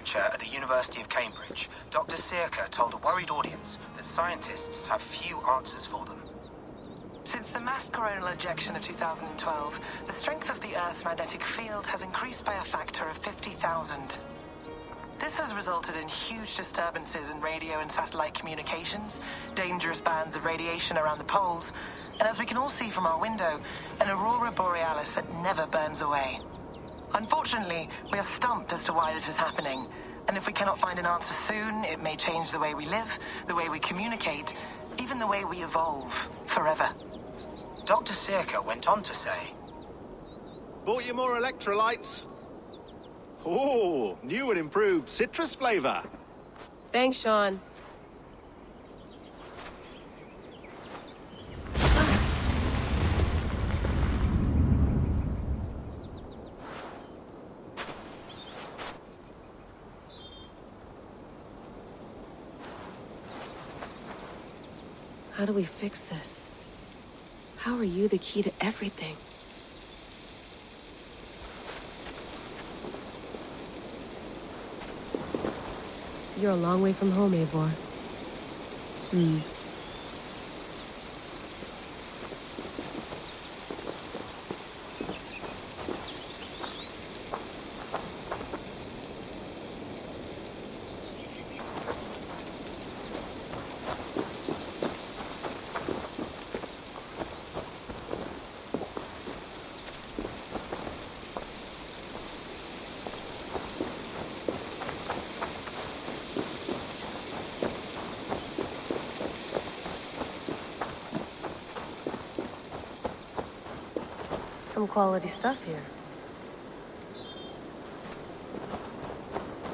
lecture at the University of Cambridge, Dr. Sirka told a worried audience that scientists have few answers for them. Since the mass coronal ejection of 2012, the strength of the Earth's magnetic field has increased by a factor of 50,000. This has resulted in huge disturbances in radio and satellite communications, dangerous bands of radiation around the poles, and as we can all see from our window, an aurora borealis that never burns away. Unfortunately, we are stumped as to why this is happening, and if we cannot find an answer soon, it may change the way we live, the way we communicate, even the way we evolve forever. Dr. Sirka went on to say, "Bought you more electrolytes? Oh, new and improved citrus flavor." Thanks, Sean. How do we fix this? How are you the key to everything? You're a long way from home, Eivor. Some quality stuff here.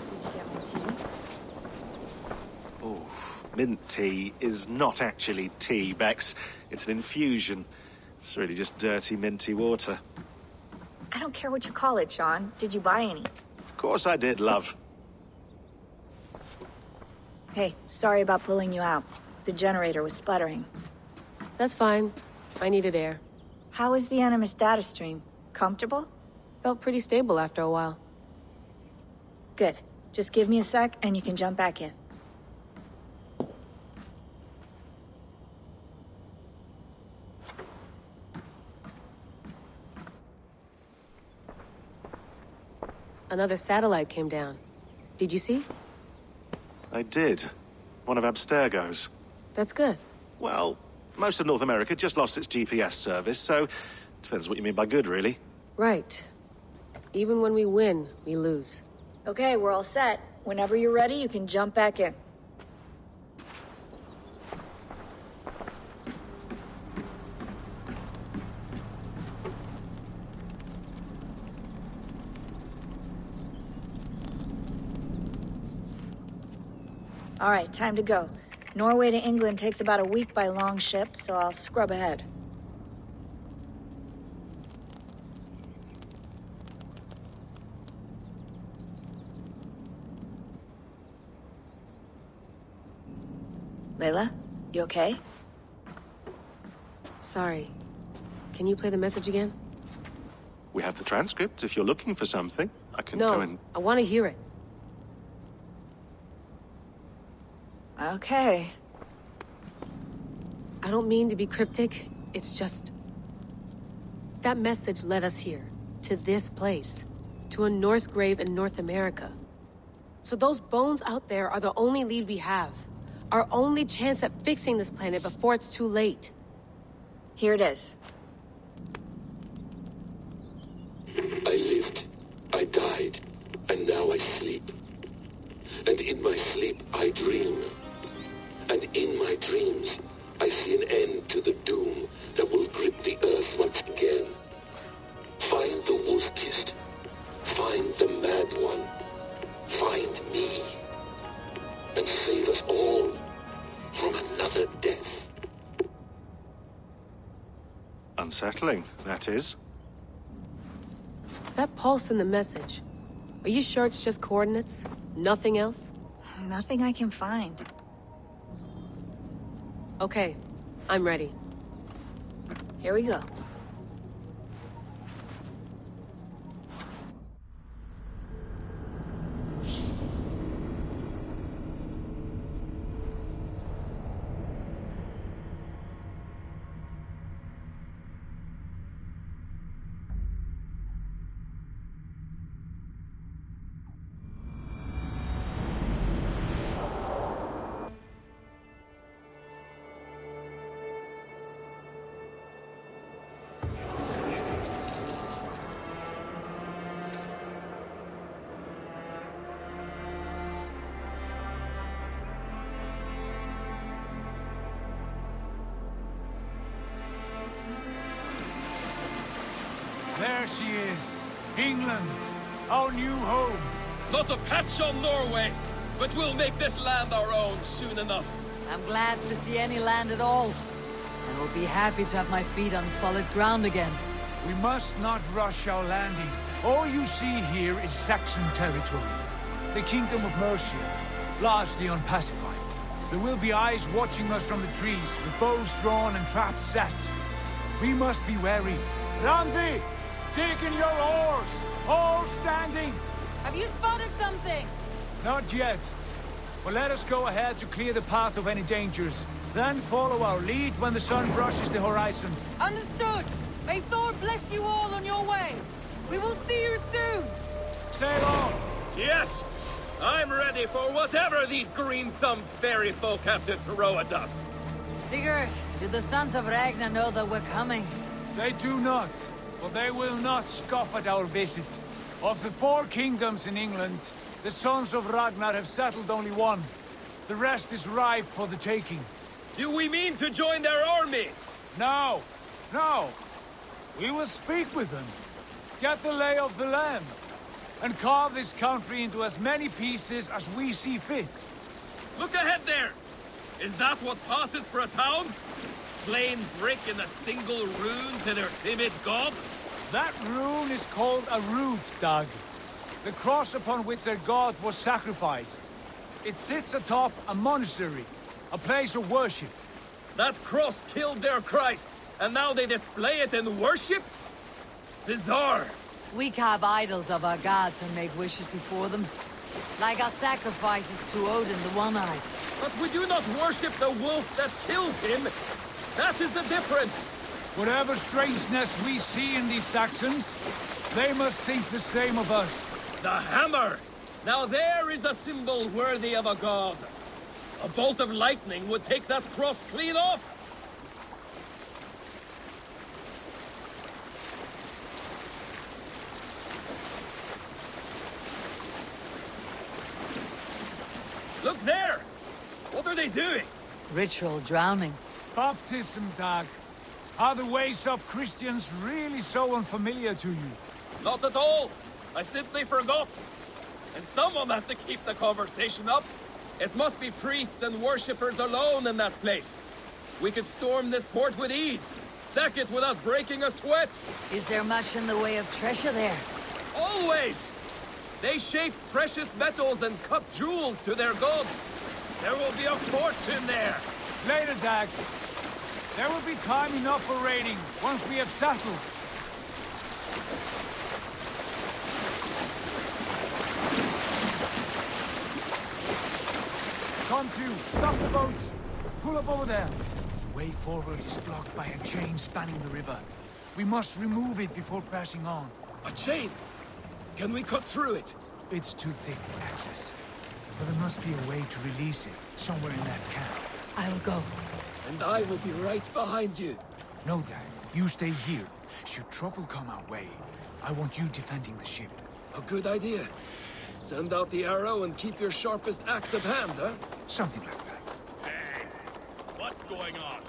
Did you get my tea? Oh, mint tea is not actually tea, Bex. It's an infusion. It's really just dirty, minty water. I don't care what you call it, Sean. Did you buy any? Of course I did, love. Hey, sorry about pulling you out. The generator was sputtering. That's fine. I needed air. How is the Animus data stream? Comfortable? Felt pretty stable after a while. Good. Just give me a sec and you can jump back in. Another satellite came down. Did you see? I did. One of Abstergo's. That's good. Well, most of North America just lost its GPS service, so depends what you mean by good, really. Right. Even when we win, we lose. Okay, we're all set. Whenever you're ready, you can jump back in. All right, time to go. Norway to England takes about a week by long ship, so I'll scrub ahead. Layla, you okay? Sorry. Can you play the message again? We have the transcript. If you're looking for something, I can go and... No, I want to hear it. Okay. I don't mean to be cryptic. It's just... that message led us here. To this place. To a Norse grave in North America. So those bones out there are the only lead we have. Our only chance at fixing this planet before it's too late. Here it is. I lived, I died, and now I sleep. And in my sleep I dream. And in my dreams, I see an end to the doom that will grip the earth once again. Find the wolf-kissed. Find the mad one. Find me. And save us all from another death. Unsettling, that is. That pulse in the message. Are you sure it's just coordinates? Nothing else? Nothing I can find. Okay, I'm ready. Here we go. There she is. England, our new home. Not a patch on Norway, but we'll make this land our own soon enough. I'm glad to see any land at all. And will be happy to have my feet on solid ground again. We must not rush our landing. All you see here is Saxon territory. The Kingdom of Mercia, largely unpacified. There will be eyes watching us from the trees, with bows drawn and traps set. We must be wary. Randi! Dig in your oars! All standing! Have you spotted something? Not yet. But let us go ahead to clear the path of any dangers. Then follow our lead when the sun brushes the horizon. Understood! May Thor bless you all on your way! We will see you soon! Sail on! Yes! I'm ready for whatever these green-thumbed fairy folk have to throw at us. Sigurd, do the sons of Ragnar know that we're coming? They do not, but they will not scoff at our visit. Of the 4 kingdoms in England, the sons of Ragnar have settled only one. The rest is ripe for the taking. Do we mean to join their army? No, no. We will speak with them, get the lay of the land, and carve this country into as many pieces as we see fit. Look ahead there! Is that what passes for a town? Plain brick in a single rune to their timid god? That rune is called a root, Dag. The cross upon which their god was sacrificed. It sits atop a monastery, a place of worship. That cross killed their Christ, and now they display it in worship? Bizarre. We carve idols of our gods and make wishes before them. Like our sacrifices to Odin the One-Eyed. But we do not worship the wolf that kills him. That is the difference. Whatever strangeness we see in these Saxons, they must think the same of us. The hammer! Now there is a symbol worthy of a god. A bolt of lightning would take that cross clean off. Look there! What are they doing? Ritual drowning. Baptism, Dag. Are the ways of Christians really so unfamiliar to you? Not at all. I simply forgot. And someone has to keep the conversation up. It must be priests and worshippers alone in that place. We could storm this port with ease. Sack it without breaking a sweat. Is there much in the way of treasure there? Always! They shape precious metals and cut jewels to their gods. There will be a fortune there. Later, Dag. There will be time enough for raiding once we have settled. Come to, stop the boats. Pull up over there. The way forward is blocked by a chain spanning the river. We must remove it before passing on. A chain? Can we cut through it? It's too thick for access. But there must be a way to release it, somewhere in that camp. I'll go. And I will be right behind you. No, Dad. You stay here. Should trouble come our way, I want you defending the ship. A good idea. Send out the arrow and keep your sharpest axe at hand, huh? Something like that. Hey, what's going on?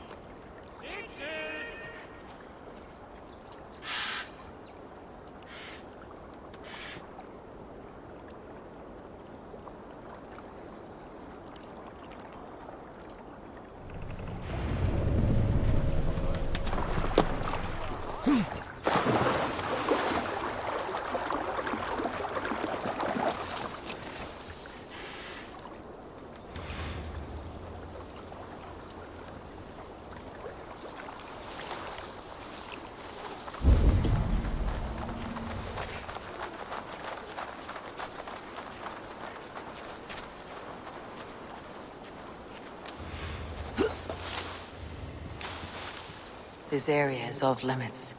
This area is off limits.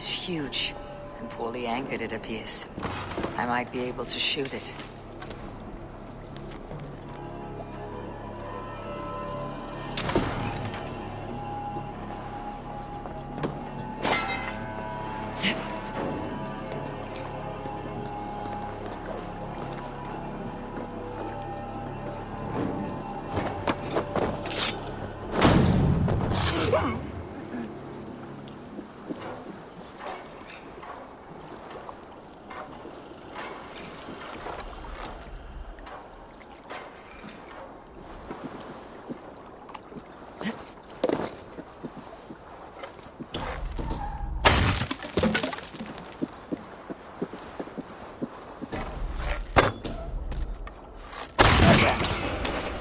is huge, and poorly anchored it appears. I might be able to shoot it.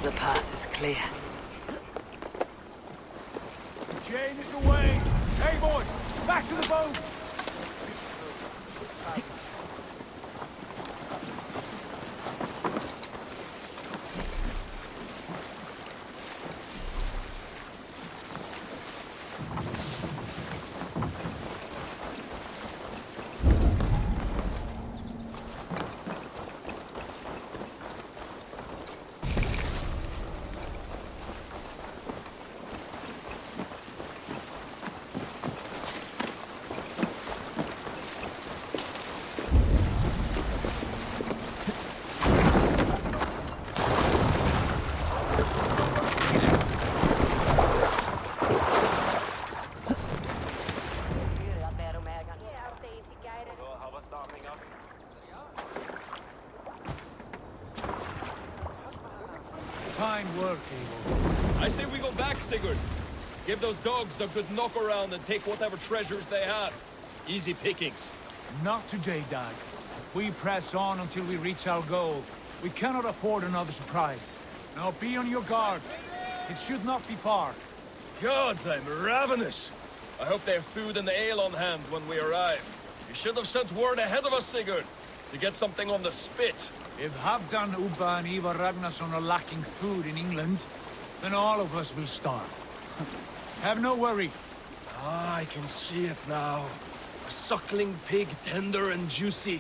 The path is clear. Jane is away! Hey, boys! Back to the boat! Fine work, Abel. I say we go back, Sigurd. Give those dogs a good knock around and take whatever treasures they have. Easy pickings. Not today, Dag. We press on until we reach our goal. We cannot afford another surprise. Now be on your guard. It should not be far. Gods, I'm ravenous. I hope they have food and ale on hand when we arrive. You should have sent word ahead of us, Sigurd, to get something on the spit. If Halfdan, Ubba and Ivar Ragnarsson are lacking food in England, then all of us will starve. Have no worry. Ah, I can see it now. A suckling pig, tender and juicy.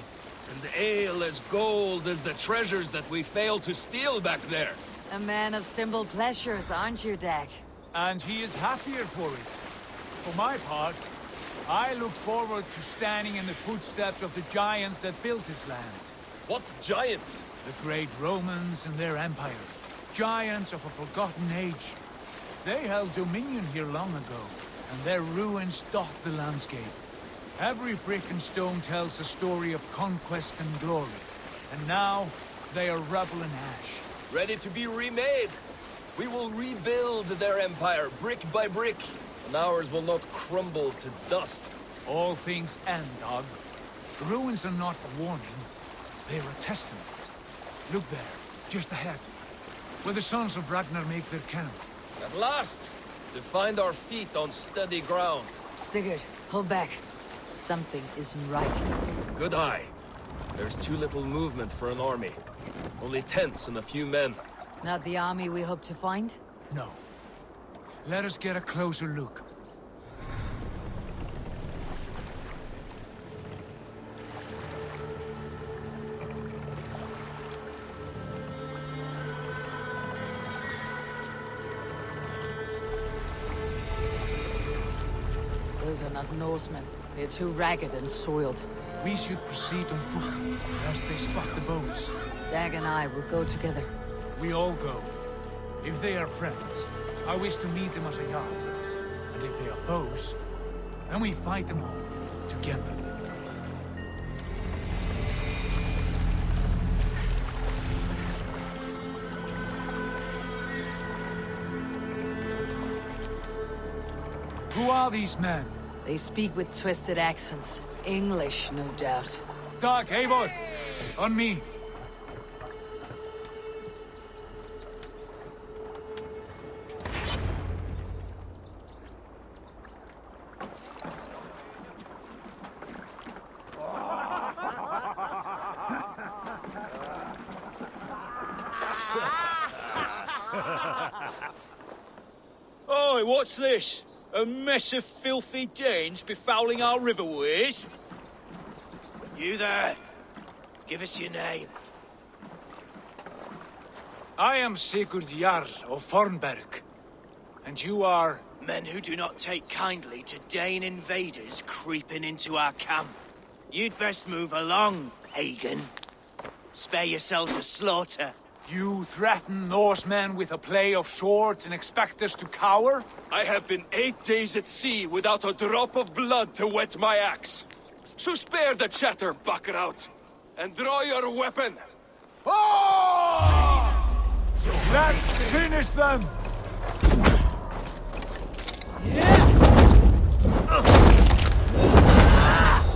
And ale as gold as the treasures that we failed to steal back there. A man of simple pleasures, aren't you, Dag? And he is happier for it. For my part, I look forward to standing in the footsteps of the giants that built this land. What giants? The great Romans and their empire. Giants of a forgotten age. They held dominion here long ago, and their ruins dot the landscape. Every brick and stone tells a story of conquest and glory. And now, they are rubble and ash. Ready to be remade. We will rebuild their empire, brick by brick, and ours will not crumble to dust. All things end, Dog. The ruins are not a warning. They're a testament. Look there, just ahead, where the sons of Ragnar make their camp. At last, to find our feet on steady ground. Sigurd, hold back. Something isn't right. Good eye. There's too little movement for an army. Only tents and a few men. Not the army we hope to find? No. Let us get a closer look. Those are not Norsemen. They're too ragged and soiled. We should proceed on foot, lest they spot the boats. Dag and I will go together. We all go. If they are friends, I wish to meet them as a Jarl. And if they are foes, then we fight them all, together. Who are these men? They speak with twisted accents. English, no doubt. Dag, Eivor! On me! Oi, what's this? A mess of filthy Danes befouling our riverways? You there. Give us your name. I am Sigurd Jarl of Fornberg. And you are... Men who do not take kindly to Dane invaders creeping into our camp. You'd best move along, pagan. Spare yourselves a slaughter. You threaten Norsemen with a play of swords and expect us to cower? I have been 8 days at sea without a drop of blood to wet my axe. So spare the chatter, buckerouts, and draw your weapon. Let's finish them!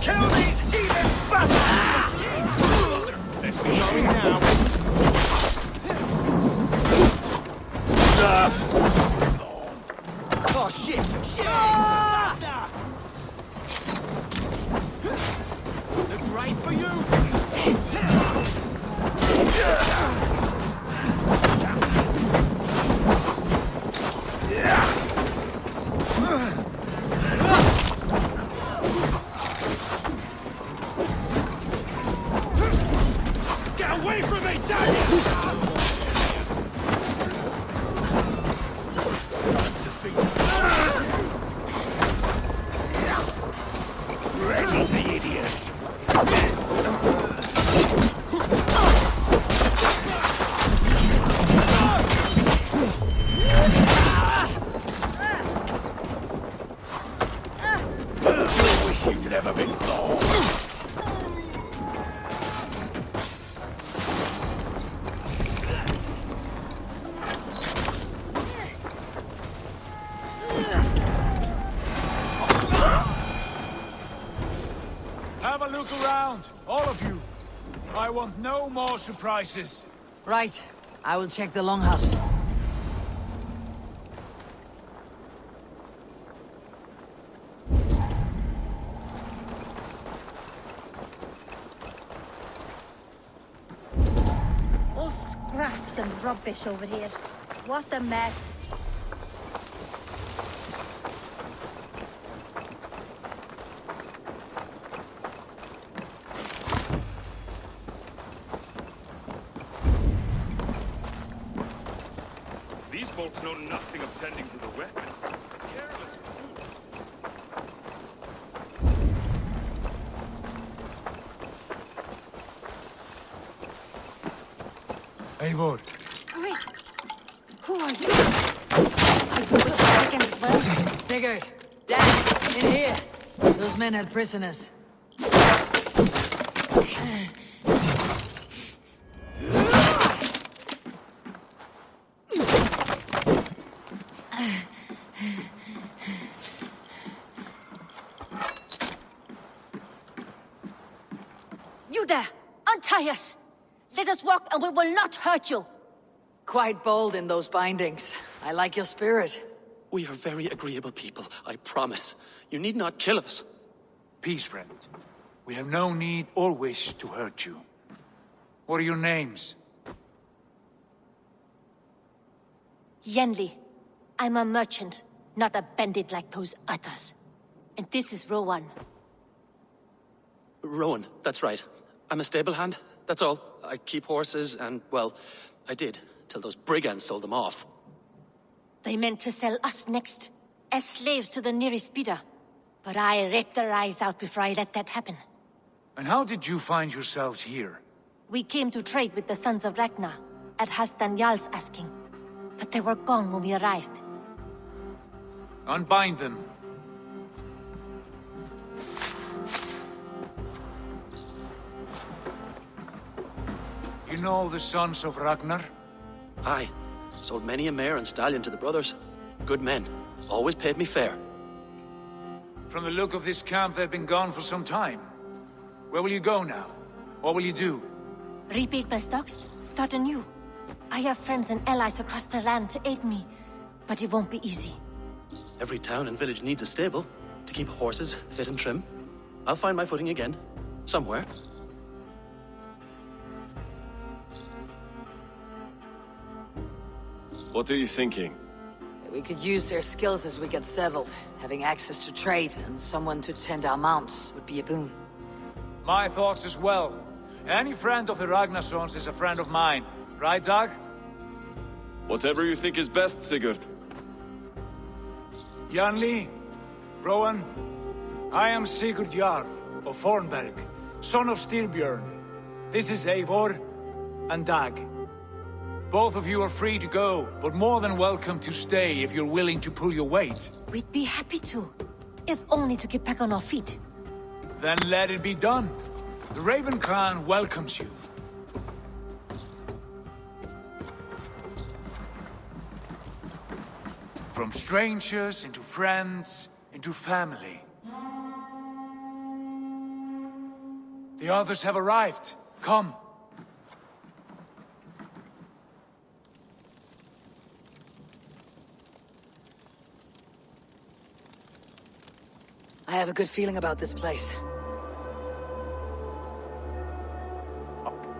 Kill these heathen bastards! Let's be going now. Oh shit! Shit! Bastard! Look right for you! Get away from me, damn you! Ready, the idiots! Wish you'd never been born. Have a look around, all of you. I want no more surprises. Right. I will check the longhouse. All scraps and rubbish over here. What a mess. These folks know nothing of tending to the weapons. Careless. Eivor, Wait. Who are you? I put it back in as well. Sigurd! Dad! In here! Those men had prisoners. You there! Untie us! Let us walk and we will not hurt you! Quite bold in those bindings. I like your spirit. We are very agreeable people, I promise. You need not kill us. peace, friend. We have no need or wish to hurt you. What are your names? Yenli. I'm a merchant, not a bandit like those others. And this is Rowan. Rowan, that's right. I'm a stable hand, that's all. I keep horses and, well, I did, till those brigands sold them off. They meant to sell us next, as slaves to the nearest bidder. But I ripped their eyes out before I let that happen. And how did you find yourselves here? We came to trade with the Sons of Ragnar, at Halfdan Jarl's asking. But they were gone when we arrived. Unbind them. You know the Sons of Ragnar? Aye. Sold many a mare and stallion to the brothers. Good men. Always paid me fair. From the look of this camp, they've been gone for some time. Where will you go now? What will you do? Rebuild my stocks, start anew. I have friends and allies across the land to aid me, but it won't be easy. Every town and village needs a stable to keep horses fit and trim. I'll find my footing again. Somewhere. What are you thinking? We We could use their skills as we get settled. Having access to trade and someone to tend our mounts would be a boon. My thoughts as well. Any friend of the Ragnarsons is a friend of mine. Right, Dag? Whatever you think is best, Sigurd. Janli, Rowan, I am Sigurd Jarl of Fornberg, son of Styrbjörn. This is Eivor and Dag. Both of you are free to go, but more than welcome to stay if you're willing to pull your weight. We'd be happy to, if only to get back on our feet. Then let it be done. The Raven Clan welcomes you. From strangers into friends, into family. The others have arrived. Come. I have a good feeling about this place.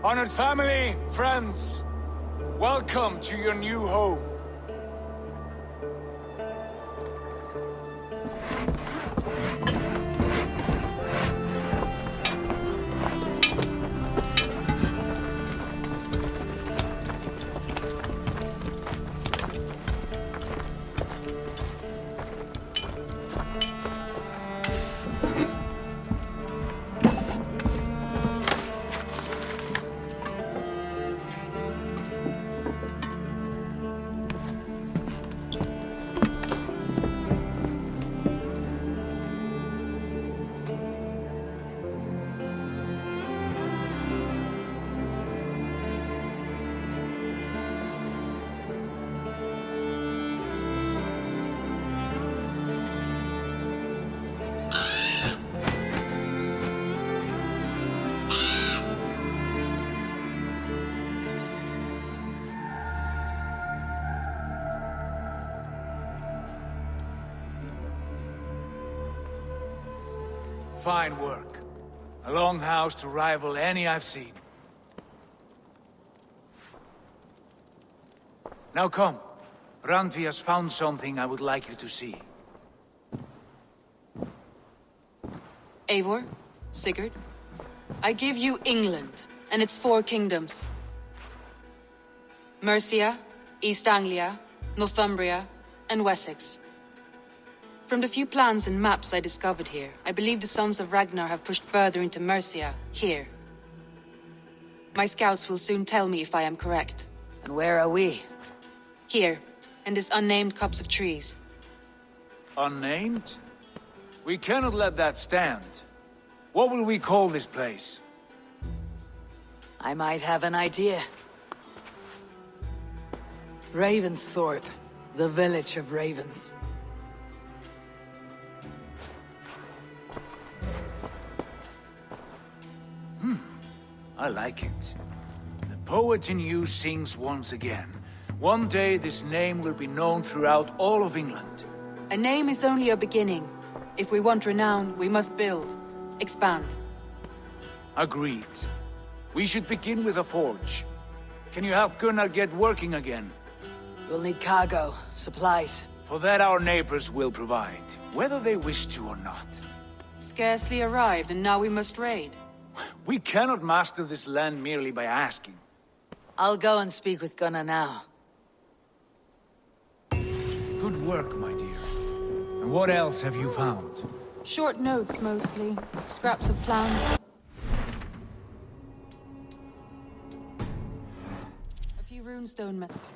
Honored family, friends, welcome to your new home. Fine work. A longhouse to rival any I've seen. Now come. Randvi has found something I would like you to see. Eivor, Sigurd, I give you England and its 4 kingdoms. Mercia, East Anglia, Northumbria, and Wessex. From the few plans and maps I discovered here, I believe the Sons of Ragnar have pushed further into Mercia, here. My scouts will soon tell me if I am correct. And where are we? Here, in this unnamed copse of trees. Unnamed? We cannot let that stand. What will we call this place? I might have an idea. Ravensthorpe, the village of ravens. I like it. The poet in you sings once again. One day this name will be known throughout all of England. A name is only a beginning. If we want renown, we must build, expand. Agreed. We should begin with a forge. Can you help Gunnar get working again? We'll need cargo, supplies. For that our neighbors will provide, whether they wish to or not. Scarcely arrived, and now we must raid. We cannot master this land merely by asking. I'll go and speak with Gunnar now. Good work, my dear. And what else have you found? Short notes, mostly. Scraps of plans. A few runestone methods.